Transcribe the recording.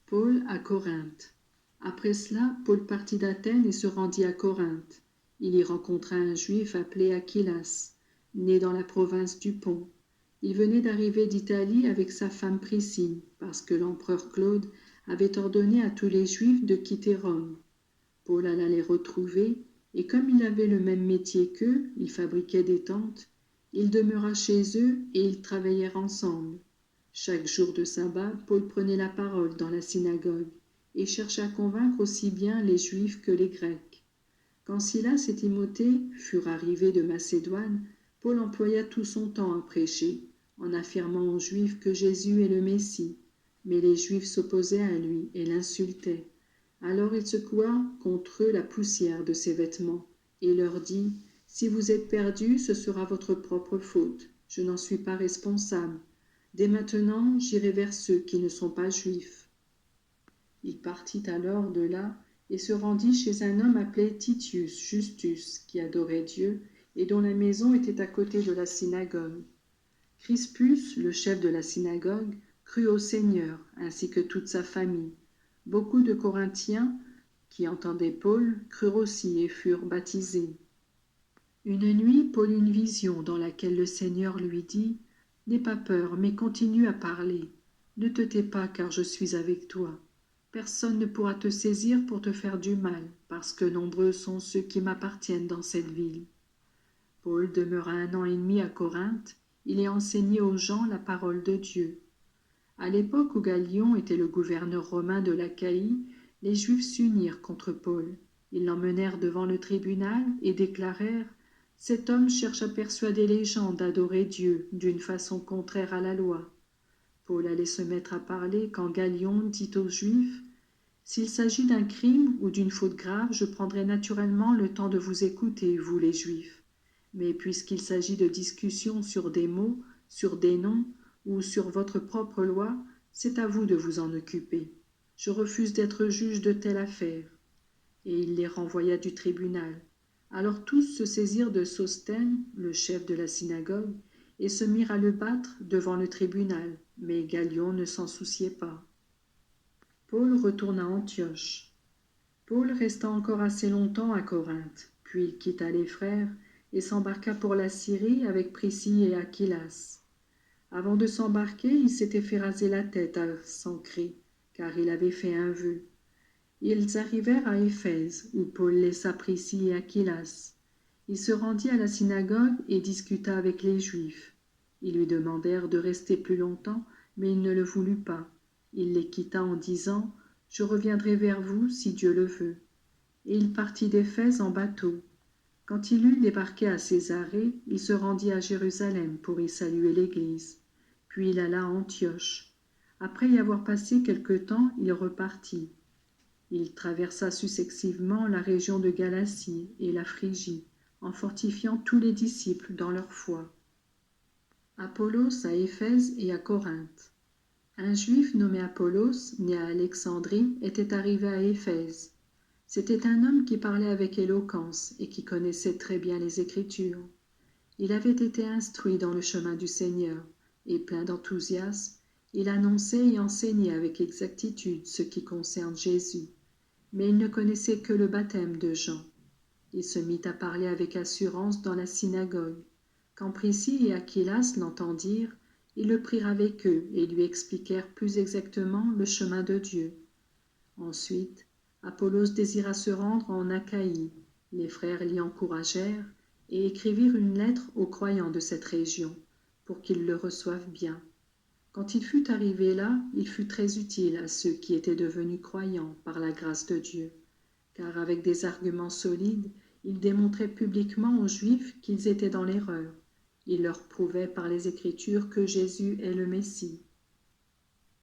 Paul à Corinthe. Après cela, Paul partit d'Athènes et se rendit à Corinthe. Il y rencontra un juif appelé Aquilas, né dans la province du Pont. Il venait d'arriver d'Italie avec sa femme Priscille, parce que l'empereur Claude avait ordonné à tous les juifs de quitter Rome. Paul alla les retrouver, et comme il avait le même métier qu'eux, il fabriquait des tentes, il demeura chez eux et ils travaillèrent ensemble. Chaque jour de sabbat, Paul prenait la parole dans la synagogue et cherchait à convaincre aussi bien les Juifs que les Grecs. Quand Silas et Timothée furent arrivés de Macédoine, Paul employa tout son temps à prêcher, en affirmant aux Juifs que Jésus est le Messie. Mais les Juifs s'opposaient à lui et l'insultaient. Alors il secoua contre eux la poussière de ses vêtements et leur dit : « Si vous êtes perdus, ce sera votre propre faute. Je n'en suis pas responsable. Dès maintenant, j'irai vers ceux qui ne sont pas juifs. » Il partit alors de là et se rendit chez un homme appelé Titius Justus, qui adorait Dieu et dont la maison était à côté de la synagogue. Crispus, le chef de la synagogue, crut au Seigneur, ainsi que toute sa famille. Beaucoup de Corinthiens, qui entendaient Paul, crurent aussi et furent baptisés. Une nuit, Paul eut une vision dans laquelle le Seigneur lui dit : « N'aie pas peur, mais continue à parler. Ne te tais pas, car je suis avec toi. Personne ne pourra te saisir pour te faire du mal, parce que nombreux sont ceux qui m'appartiennent dans cette ville. » Paul demeura 1 an et demi à Corinthe. Il y enseignait aux gens la parole de Dieu. À l'époque où Gallion était le gouverneur romain de l'Achaïe, les Juifs s'unirent contre Paul. Ils l'emmenèrent devant le tribunal et déclarèrent : « Cet homme cherche à persuader les gens d'adorer Dieu d'une façon contraire à la loi. » Paul allait se mettre à parler quand Gallion dit aux Juifs : « S'il s'agit d'un crime ou d'une faute grave, je prendrai naturellement le temps de vous écouter, vous les Juifs. Mais puisqu'il s'agit de discussions sur des mots, sur des noms ou sur votre propre loi, c'est à vous de vous en occuper. Je refuse d'être juge de telle affaire. » Et il les renvoya du tribunal. Alors tous se saisirent de Sosthène, le chef de la synagogue, et se mirent à le battre devant le tribunal, mais Gallion ne s'en souciait pas. Paul retourna à Antioche. Paul resta encore assez longtemps à Corinthe, puis il quitta les frères et s'embarqua pour la Syrie avec Priscille et Aquilas. Avant de s'embarquer, il s'était fait raser la tête à Sancré, car il avait fait un vœu. Ils arrivèrent à Éphèse, où Paul laissa Priscille et Aquilas. Il se rendit à la synagogue et discuta avec les Juifs. Ils lui demandèrent de rester plus longtemps, mais il ne le voulut pas. Il les quitta en disant : « Je reviendrai vers vous si Dieu le veut. » Et il partit d'Éphèse en bateau. Quand il eut débarqué à Césarée, il se rendit à Jérusalem pour y saluer l'Église. Puis il alla à Antioche. Après y avoir passé quelque temps, il repartit. Il traversa successivement la région de Galatie et la Phrygie, en fortifiant tous les disciples dans leur foi. Apollos à Éphèse et à Corinthe. Un juif nommé Apollos, né à Alexandrie, était arrivé à Éphèse. C'était un homme qui parlait avec éloquence et qui connaissait très bien les Écritures. Il avait été instruit dans le chemin du Seigneur, et plein d'enthousiasme, il annonçait et enseignait avec exactitude ce qui concerne Jésus. Mais il ne connaissait que le baptême de Jean. Il se mit à parler avec assurance dans la synagogue. Quand Priscille et Aquilas l'entendirent, ils le prirent avec eux et lui expliquèrent plus exactement le chemin de Dieu. Ensuite, Apollos désira se rendre en Achaïe. Les frères l'y encouragèrent et écrivirent une lettre aux croyants de cette région pour qu'ils le reçoivent bien. Quand il fut arrivé là, il fut très utile à ceux qui étaient devenus croyants par la grâce de Dieu, car avec des arguments solides, il démontrait publiquement aux Juifs qu'ils étaient dans l'erreur. Il leur prouvait par les Écritures que Jésus est le Messie.